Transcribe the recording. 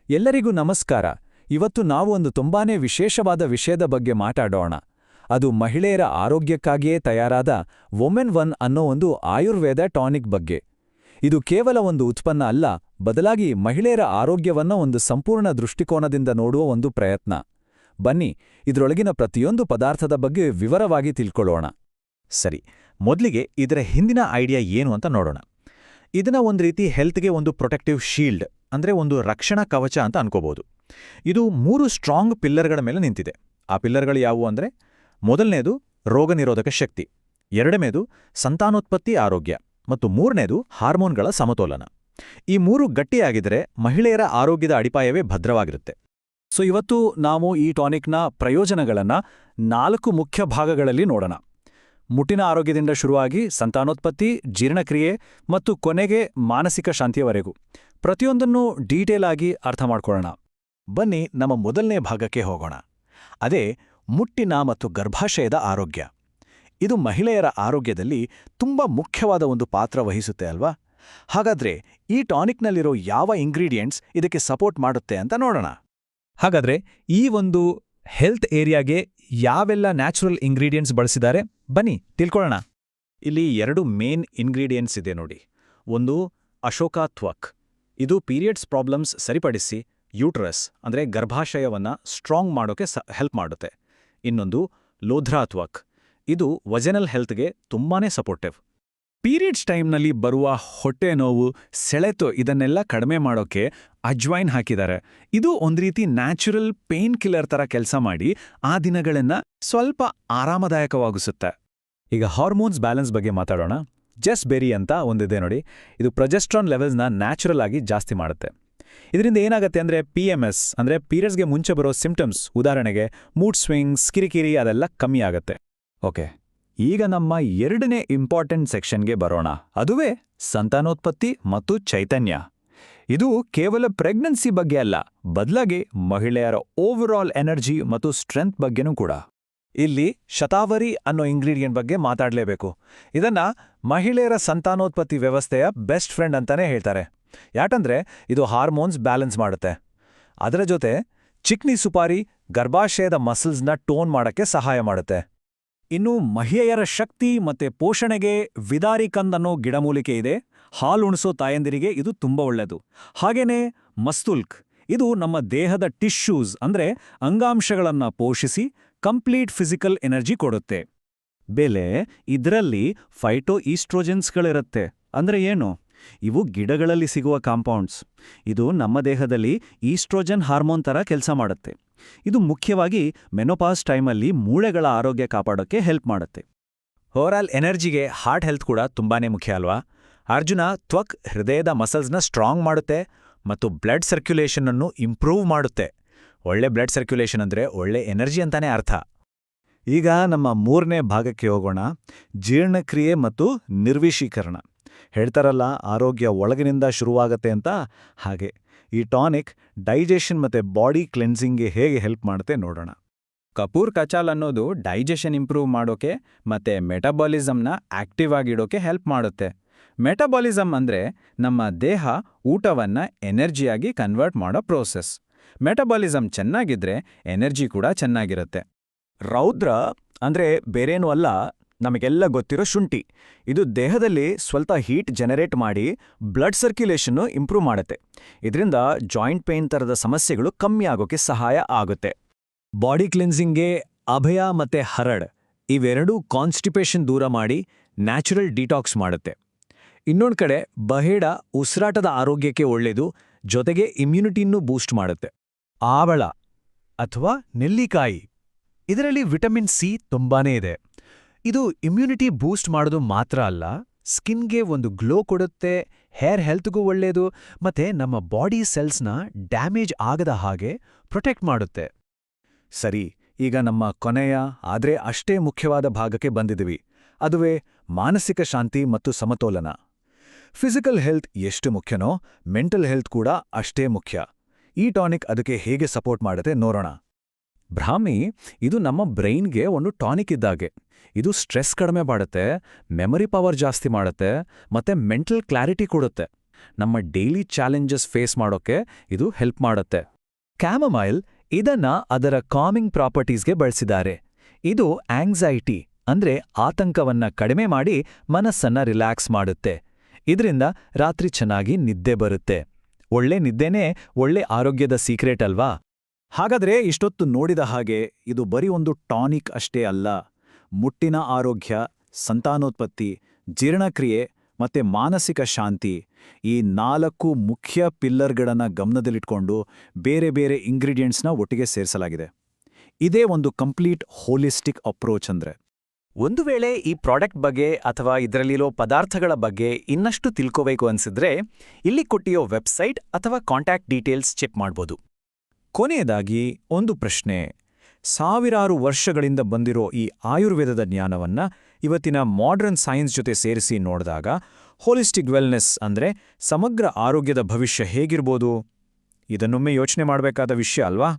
ಎಲ್ಲರಿಗೂ ನಮಸ್ಕಾರ. ಇವತ್ತು ನಾವು ಒಂದು ತುಂಬಾನೇ ವಿಶೇಷವಾದ ವಿಷಯದ ಬಗ್ಗೆ ಮಾತಾಡೋಣ. ಅದು ಮಹಿಳೆಯರ ಆರೋಗ್ಯಕ್ಕಾಗಿಯೇ ತಯಾರಾದ ವುಮೆನ್ ಒನ್ ಅನ್ನೋ ಒಂದು ಆಯುರ್ವೇದ ಟಾನಿಕ್ ಬಗ್ಗೆ. ಇದು ಕೇವಲ ಒಂದು ಉತ್ಪನ್ನ ಅಲ್ಲ, ಬದಲಾಗಿ ಮಹಿಳೆಯರ ಆರೋಗ್ಯವನ್ನ ಒಂದು ಸಂಪೂರ್ಣ ದೃಷ್ಟಿಕೋನದಿಂದ ನೋಡುವ ಒಂದು ಪ್ರಯತ್ನ. ಬನ್ನಿ, ಇದರೊಳಗಿನ ಪ್ರತಿಯೊಂದು ಪದಾರ್ಥದ ಬಗ್ಗೆ ವಿವರವಾಗಿ ತಿಳ್ಕೊಳ್ಳೋಣ. ಸರಿ, ಮೊದಲಿಗೆ ಇದರ ಹಿಂದಿನ ಐಡಿಯಾ ಏನು ಅಂತ ನೋಡೋಣ. ಇದನ್ನ ಒಂದು ರೀತಿ ಹೆಲ್ತ್ಗೆ ಒಂದು ಪ್ರೊಟೆಕ್ಟಿವ್ ಶೀಲ್ಡ್, ಅಂದ್ರೆ ಒಂದು ರಕ್ಷಣಾ ಕವಚ ಅಂತ ಅನ್ಕೋಬಹುದು. ಇದು 3 ಸ್ಟ್ರಾಂಗ್ ಪಿಲ್ಲರ್ಗಳ ಮೇಲೆ ನಿಂತಿದೆ. ಆ ಪಿಲ್ಲರ್ಗಳು ಯಾವುವು ಅಂದ್ರೆ, ಮೊದಲನೇದು ರೋಗನಿರೋಧಕ ಶಕ್ತಿ, ಎರಡನೇದು ಸಂತಾನೋತ್ಪತ್ತಿ ಆರೋಗ್ಯ, ಮತ್ತು ಮೂರನೇದು ಹಾರ್ಮೋನ್ಗಳ ಸಮತೋಲನ. ಈ 3 ಗಟ್ಟಿಯಾಗಿದ್ರೆ ಮಹಿಳೆಯರ ಆರೋಗ್ಯದ ಅಡಿಪಾಯವೇ ಭದ್ರವಾಗಿರುತ್ತೆ. ಸೊ ಇವತ್ತು ನಾವು ಈ ಟಾನಿಕ್ನ ಪ್ರಯೋಜನಗಳನ್ನ 4 ಮುಖ್ಯ ಭಾಗಗಳಲ್ಲಿ ನೋಡೋಣ. ಮುಟ್ಟಿನ ಆರೋಗ್ಯದಿಂದ ಶುರುವಾಗಿ ಸಂತಾನೋತ್ಪತ್ತಿ, ಜೀರ್ಣಕ್ರಿಯೆ ಮತ್ತು ಕೊನೆಗೆ ಮಾನಸಿಕ ಶಾಂತಿಯವರೆಗೂ ಪ್ರತಿಯೊಂದನ್ನೂ ಡೀಟೇಲ್ ಆಗಿ ಅರ್ಥ ಮಾಡ್ಕೊಳ್ಳೋಣ. ಬನ್ನಿ ನಮ್ಮ ಮೊದಲನೇ ಭಾಗಕ್ಕೆ ಹೋಗೋಣ. ಅದೇ ಮುಟ್ಟಿನ ಮತ್ತು ಗರ್ಭಾಶಯದ ಆರೋಗ್ಯ. ಇದು ಮಹಿಳೆಯರ ಆರೋಗ್ಯದಲ್ಲಿ ತುಂಬಾ ಮುಖ್ಯವಾದ ಒಂದು ಪಾತ್ರ ವಹಿಸುತ್ತೆ ಅಲ್ವಾ? ಹಾಗಾದ್ರೆ ಈ ಟಾನಿಕ್ನಲ್ಲಿರೋ ಯಾವ ಇಂಗ್ರೀಡಿಯೆಂಟ್ಸ್ ಇದಕ್ಕೆ ಸಪೋರ್ಟ್ ಮಾಡುತ್ತೆ ಅಂತ ನೋಡೋಣ. ಹಾಗಾದ್ರೆ ಈ ಒಂದು ಹೆಲ್ತ್ ಏರಿಯಾಗೆ ಯಾವೆಲ್ಲ ನ್ಯಾಚುರಲ್ ಇಂಗ್ರೀಡಿಯೆಂಟ್ಸ್ ಬಳಸಿದ್ದಾರೆ, ಬನ್ನಿ ತಿಳ್ಕೊಳ್ಳೋಣ. ಇಲ್ಲಿ 2 ಮೇನ್ ಇಂಗ್ರೀಡಿಯೆಂಟ್ಸ್ ಇದೆ ನೋಡಿ. ಒಂದು ಅಶೋಕ ತ್ವಕ್. ಇದು ಪೀರಿಯಡ್ಸ್ ಪ್ರಾಬ್ಲಮ್ಸ್ ಸರಿಪಡಿಸಿ ಯೂಟ್ರಸ್ ಅಂದ್ರೆ ಗರ್ಭಾಶಯವನ್ನ ಸ್ಟ್ರಾಂಗ್ ಮಾಡೋಕೆ ಹೆಲ್ಪ್ ಮಾಡುತ್ತೆ. ಇನ್ನೊಂದು ಲೋಧ್ರಾ ತ್ವಕ್. ಇದು ವಜೆನಲ್ ಹೆಲ್ತ್ಗೆ ತುಂಬಾನೇ ಸಪೋರ್ಟಿವ್. ಪೀರಿಯಡ್ಸ್ ಟೈಮ್ನಲ್ಲಿ ಬರುವ ಹೊಟ್ಟೆ ನೋವು, ಸೆಳೆತ ಇದನ್ನೆಲ್ಲ ಕಡಿಮೆ ಮಾಡೋಕೆ ಅಜ್ವೈನ್ ಹಾಕಿದ್ದಾರೆ. ಇದು ಒಂದು ರೀತಿ ನ್ಯಾಚುರಲ್ ಪೇನ್ ಕಿಲ್ಲರ್ ಥರ ಕೆಲಸ ಮಾಡಿ ಆ ದಿನಗಳನ್ನ ಸ್ವಲ್ಪ ಆರಾಮದಾಯಕವಾಗಿಸುತ್ತೆ. ಈಗ ಹಾರ್ಮೋನ್ಸ್ ಬ್ಯಾಲೆನ್ಸ್ ಬಗ್ಗೆ ಮಾತಾಡೋಣ. ಜೆಸ್ ಬೆರಿ ಅಂತ ಒಂದಿದೆ ನೋಡಿ. ಇದು ಪ್ರೊಜೆಸ್ಟ್ರಾನ್ ಲೆವೆಲ್ಸ್ನ ನ್ಯಾಚುರಲ್ ಆಗಿ ಜಾಸ್ತಿ ಮಾಡುತ್ತೆ. ಇದರಿಂದ ಏನಾಗುತ್ತೆ ಅಂದರೆ PMS ಅಂದರೆ ಪೀರಿಯಡ್ಸ್ಗೆ ಮುಂಚೆ ಬರೋ ಸಿಂಪ್ಟಮ್ಸ್, ಉದಾಹರಣೆಗೆ ಮೂಡ್ ಸ್ವಿಂಗ್ಸ್, ಕಿರಿಕಿರಿ ಅದೆಲ್ಲ ಕಮ್ಮಿ ಆಗುತ್ತೆ. ಓಕೆ, ಈಗ ನಮ್ಮ 2ನೇ ಇಂಪಾರ್ಟೆಂಟ್ ಸೆಕ್ಷನ್ಗೆ ಬರೋಣ. ಅದುವೇ ಸಂತಾನೋತ್ಪತ್ತಿ ಮತ್ತು ಚೈತನ್ಯ. ಇದು ಕೇವಲ ಪ್ರೆಗ್ನೆನ್ಸಿ ಬಗ್ಗೆ ಅಲ್ಲ, ಬದಲಾಗಿ ಮಹಿಳೆಯರ ಓವರಾಲ್ ಎನರ್ಜಿ ಮತ್ತು ಸ್ಟ್ರೆಂತ್ ಬಗ್ಗೆನೂ ಕೂಡ. ಇಲ್ಲಿ ಶತಾವರಿ ಅನ್ನೋ ಇಂಗ್ರೀಡಿಯೆಂಟ್ ಬಗ್ಗೆ ಮಾತಾಡಲೇಬೇಕು. ಇದನ್ನ ಮಹಿಳೆಯರ ಸಂತಾನೋತ್ಪತ್ತಿ ವ್ಯವಸ್ಥೆಯ ಬೆಸ್ಟ್ ಫ್ರೆಂಡ್ ಅಂತಾನೆ ಹೇಳ್ತಾರೆ. ಯಾಕಂದ್ರೆ ಇದು ಹಾರ್ಮೋನ್ಸ್ ಬ್ಯಾಲೆನ್ಸ್ ಮಾಡುತ್ತೆ. ಅದರ ಜೊತೆ ಚಿಕ್ನಿ ಸುಪಾರಿ ಗರ್ಭಾಶಯದ ಮಸಲ್ಸ್ನ ಟೋನ್ ಮಾಡಕ್ಕೆ ಸಹಾಯ ಮಾಡುತ್ತೆ. ಇನ್ನು ಮಹಿಳೆಯರ ಶಕ್ತಿ ಮತ್ತೆ ಪೋಷಣೆಗೆ ವಿದಾರಿಕಂದ್ ಅನ್ನೋ ಗಿಡಮೂಲಿಕೆ ಇದೆ. ಹಾಲುಣಿಸೋ ತಾಯಂದಿರಿಗೆ ಇದು ತುಂಬಾ ಒಳ್ಳೆಯದು. ಹಾಗೇನೇ ಮಸ್ತುಲ್ಕ್, ಇದು ನಮ್ಮ ದೇಹದ ಟಿಶ್ಯೂಸ್ ಅಂದ್ರೆ ಅಂಗಾಂಶಗಳನ್ನ ಪೋಷಿಸಿ ಕಂಪ್ಲೀಟ್ ಫಿಸಿಕಲ್ ಎನರ್ಜಿ ಕೊಡುತ್ತೆ. ಬೆಲೆ ಇದರಲ್ಲಿ ಫೈಟೋ ಈಸ್ಟ್ರೋಜೆನ್ಸ್ಗಳಿರುತ್ತೆ. ಅಂದ್ರೆ ಏನು? ಇವು ಗಿಡಗಳಲ್ಲಿ ಸಿಗುವ ಕಾಂಪೌಂಡ್ಸ್. ಇದು ನಮ್ಮ ದೇಹದಲ್ಲಿ ಈಸ್ಟ್ರೋಜನ್ ಹಾರ್ಮೋನ್ ಥರ ಕೆಲಸ ಮಾಡುತ್ತೆ. ಇದು ಮುಖ್ಯವಾಗಿ ಮೆನೋಪಾಸ್ ಟೈಮಲ್ಲಿ ಮೂಳೆಗಳ ಆರೋಗ್ಯ ಕಾಪಾಡೋಕ್ಕೆ ಹೆಲ್ಪ್ ಮಾಡುತ್ತೆ. ಓವರಾಲ್ ಎನರ್ಜಿಗೆ ಹಾರ್ಟ್ ಹೆಲ್ತ್ ಕೂಡ ತುಂಬಾನೇ ಮುಖ್ಯ ಅಲ್ವಾ? ಅರ್ಜುನ ತ್ವಕ್ ಹೃದಯದ ಮಸಲ್ಸ್ನ ಸ್ಟ್ರಾಂಗ್ ಮಾಡುತ್ತೆ ಮತ್ತು ಬ್ಲಡ್ ಸರ್ಕ್ಯುಲೇಷನ್ ಅನ್ನು ಇಂಪ್ರೂವ್ ಮಾಡುತ್ತೆ. ಒಳ್ಳೆ ಬ್ಲಡ್ ಸರ್ಕ್ಯುಲೇಷನ್ ಅಂದ್ರೆ ಒಳ್ಳೆ ಎನರ್ಜಿ ಅಂತಾನೆ ಅರ್ಥ. ಈಗ ನಮ್ಮ 3ನೇ ಭಾಗಕ್ಕೆ ಹೋಗೋಣ. ಜೀರ್ಣಕ್ರಿಯೆ ಮತ್ತು ನಿರ್ವಿಷೀಕರಣ. ಹೇಳ್ತಾರಲ್ಲ, ಆರೋಗ್ಯ ಒಳಗಿನಿಂದ ಶುರುವಾಗತ್ತೆ ಅಂತ. ಹಾಗೆ ಈ ಟಾನಿಕ್ ಡೈಜೆಷನ್ ಮತ್ತೆ ಬಾಡಿ ಕ್ಲೆನ್ಸಿಂಗ್ಗೆ ಹೇಗೆ ಹೆಲ್ಪ್ ಮಾಡುತ್ತೆ ನೋಡೋಣ. ಕಪೂರ್ ಕಚಾಲ್ ಅನ್ನೋದು ಡೈಜೆಷನ್ ಇಂಪ್ರೂವ್ ಮಾಡೋಕೆ ಮತ್ತೆ ಮೆಟಬಾಲಿಸಮ್ನ ಆಕ್ಟಿವ್ ಆಗಿಡೋಕೆ ಹೆಲ್ಪ್ ಮಾಡುತ್ತೆ. ಮೆಟಬಾಲಿಸಮ್ ಅಂದ್ರೆ ನಮ್ಮ ದೇಹ ಊಟವನ್ನ ಎನರ್ಜಿಯಾಗಿ ಕನ್ವರ್ಟ್ ಮಾಡೋ ಪ್ರೋಸೆಸ್. ಮೆಟಬಾಲಿಸಮ್ ಚೆನ್ನಾಗಿದ್ರೆ ಎನರ್ಜಿ ಕೂಡ ಚೆನ್ನಾಗಿರುತ್ತೆ. ರೌದ್ರ ಅಂದ್ರೆ ಬೇರೇನೂ ಅಲ್ಲ, ನಮಗೆಲ್ಲ ಗೊತ್ತಿರೋ ಶುಂಠಿ. ಇದು ದೇಹದಲ್ಲಿ ಸ್ವಲ್ಪ ಹೀಟ್ ಜನರೇಟ್ ಮಾಡಿ ಬ್ಲಡ್ ಸರ್ಕ್ಯುಲೇಷನ್ನು ಇಂಪ್ರೂವ್ ಮಾಡುತ್ತೆ. ಇದರಿಂದ ಜಾಯಿಂಟ್ ಪೇನ್ ಥರದ ಸಮಸ್ಯೆಗಳು ಕಮ್ಮಿ ಆಗೋಕೆ ಸಹಾಯ ಆಗುತ್ತೆ. ಬಾಡಿ ಕ್ಲಿನ್ಸಿಂಗ್ಗೆ ಅಭಯ ಮತ್ತೆ ಹರಡ್ ಇವೆರಡೂ ಕಾನ್ಸ್ಟಿಪೇಷನ್ ದೂರ ಮಾಡಿ ನ್ಯಾಚುರಲ್ ಡಿಟಾಕ್ಸ್ ಮಾಡುತ್ತೆ. ಇನ್ನೊಂದು ಕಡೆ ಬಹೇಡ ಉಸಿರಾಟದ ಆರೋಗ್ಯಕ್ಕೆ ಒಳ್ಳೆಯದು, ಜೊತೆಗೆ ಇಮ್ಯುನಿಟಿನ್ನೂ ಬೂಸ್ಟ್ ಮಾಡುತ್ತೆ. ಆವಳ ಅಥವಾ ನೆಲ್ಲಿಕಾಯಿ, ಇದರಲ್ಲಿ ವಿಟಮಿನ್ ಸಿ ತುಂಬಾನೇ ಇದೆ. ಇದು ಇಮ್ಯುನಿಟಿ ಬೂಸ್ಟ್ ಮಾಡೋದು ಮಾತ್ರ ಅಲ್ಲ, ಸ್ಕಿನ್ಗೆ ಒಂದು ಗ್ಲೋ ಕೊಡುತ್ತೆ, ಹೇರ್ ಹೆಲ್ತ್ಗೂ ಒಳ್ಳೆಯದು, ಮತ್ತೆ ನಮ್ಮ ಬಾಡಿ ಸೆಲ್ಸ್ನ ಡ್ಯಾಮೇಜ್ ಆಗದ ಹಾಗೆ ಪ್ರೊಟೆಕ್ಟ್ ಮಾಡುತ್ತೆ. ಸರಿ, ಈಗ ನಮ್ಮ ಕೊನೆಯ ಆದ್ರೆ ಅಷ್ಟೇ ಮುಖ್ಯವಾದ ಭಾಗಕ್ಕೆ ಬಂದಿದ್ದೀವಿ. ಅದುವೇ ಮಾನಸಿಕ ಶಾಂತಿ ಮತ್ತು ಸಮತೋಲನ. ಫಿಸಿಕಲ್ ಹೆಲ್ತ್ ಎಷ್ಟು ಮುಖ್ಯನೋ ಮೆಂಟಲ್ ಹೆಲ್ತ್ ಕೂಡ ಅಷ್ಟೇ ಮುಖ್ಯ. ಈ ಟಾನಿಕ್ ಅದಕ್ಕೆ ಹೇಗೆ ಸಪೋರ್ಟ್ ಮಾಡುತ್ತೆ ನೋಡೋಣ. ಬ್ರಾಹ್ಮಿ, ಇದು ನಮ್ಮ ಬ್ರೈನ್ಗೆ ಒಂದು ಟಾನಿಕ್ ಇದ್ದಾಗೆ. ಇದು ಸ್ಟ್ರೆಸ್ ಕಡಿಮೆ ಮಾಡುತ್ತೆ, ಮೆಮರಿ ಪವರ್ ಜಾಸ್ತಿ ಮಾಡುತ್ತೆ, ಮತ್ತೆ ಮೆಂಟಲ್ ಕ್ಲಾರಿಟಿ ಕೊಡುತ್ತೆ. ನಮ್ಮ ಡೈಲಿ ಚಾಲೆಂಜಸ್ ಫೇಸ್ ಮಾಡೋಕೆ ಇದು ಹೆಲ್ಪ್ ಮಾಡುತ್ತೆ. ಕ್ಯಾಮಮೈಲ್ ಇದನ್ನ ಅದರ ಕಾಮಿಂಗ್ ಪ್ರಾಪರ್ಟೀಸ್ಗೆ ಬಳಸಿದ್ದಾರೆ. ಇದು ಆಂಗ್ಸೈಟಿ ಅಂದ್ರೆ ಆತಂಕವನ್ನ ಕಡಿಮೆ ಮಾಡಿ ಮನಸ್ಸನ್ನ ರಿಲ್ಯಾಕ್ಸ್ ಮಾಡುತ್ತೆ. ಇದರಿಂದ ರಾತ್ರಿ ಚೆನ್ನಾಗಿ ನಿದ್ದೆ ಬರುತ್ತೆ. ಒಳ್ಳೆ ನಿದ್ದೆನೇ ಒಳ್ಳೆ ಆರೋಗ್ಯದ ಸೀಕ್ರೆಟ್ ಅಲ್ವಾ? ಹಾಗಾದ್ರೆ ಇಷ್ಟೊತ್ತು ನೋಡಿದ ಹಾಗೆ ಇದು ಬರೀ ಒಂದು ಟಾನಿಕ್ ಅಷ್ಟೇ ಅಲ್ಲ. ಮುಟ್ಟಿನ ಆರೋಗ್ಯ, ಸಂತಾನೋತ್ಪತ್ತಿ, ಜೀರ್ಣಕ್ರಿಯೆ ಮತ್ತೆ ಮಾನಸಿಕ ಶಾಂತಿ ಈ 4 ಮುಖ್ಯ ಪಿಲ್ಲರ್ಗಳನ್ನ ಗಮನದಲ್ಲಿಟ್ಕೊಂಡು ಬೇರೆ ಬೇರೆ ಇಂಗ್ರೀಡಿಯೆಂಟ್ಸ್ನ ಒಟ್ಟಿಗೆ ಸೇರಿಸಲಾಗಿದೆ. ಇದೇ ಒಂದು ಕಂಪ್ಲೀಟ್ ಹೋಲಿಸ್ಟಿಕ್ ಅಪ್ರೋಚ್ ಅಂದ್ರೆ. ಒಂದು ವೇಳೆ ಈ ಪ್ರಾಡಕ್ಟ್ ಬಗ್ಗೆ ಅಥವಾ ಇದರಲ್ಲಿರೋ ಪದಾರ್ಥಗಳ ಬಗ್ಗೆ ಇನ್ನಷ್ಟು ತಿಳ್ಕೋಬೇಕು ಅನ್ಸಿದ್ರೆ ಇಲ್ಲಿ ಕೊಟ್ಟಿರೋ ವೆಬ್ಸೈಟ್ ಅಥವಾ ಕಾಂಟ್ಯಾಕ್ಟ್ ಡೀಟೇಲ್ಸ್ ಚೆಕ್ ಮಾಡ್ಬೋದು. ಕೊನೆಯದಾಗಿ ಒಂದು ಪ್ರಶ್ನೆ. ಸಾವಿರಾರು ವರ್ಷಗಳಿಂದ ಬಂದಿರೋ ಈ ಆಯುರ್ವೇದದ ಜ್ಞಾನವನ್ನ ಇವತ್ತಿನ ಮಾಡರ್ನ್ ಸೈನ್ಸ್ ಜೊತೆ ಸೇರಿಸಿ ನೋಡಿದಾಗ ಹೋಲಿಸ್ಟಿಕ್ ವೆಲ್ನೆಸ್ ಅಂದ್ರೆ ಸಮಗ್ರ ಆರೋಗ್ಯದ ಭವಿಷ್ಯ ಹೇಗಿರ್ಬೋದು? ಇದನ್ನೊಮ್ಮೆ ಯೋಚನೆ ಮಾಡಬೇಕಾದ ವಿಷಯ ಅಲ್ವಾ?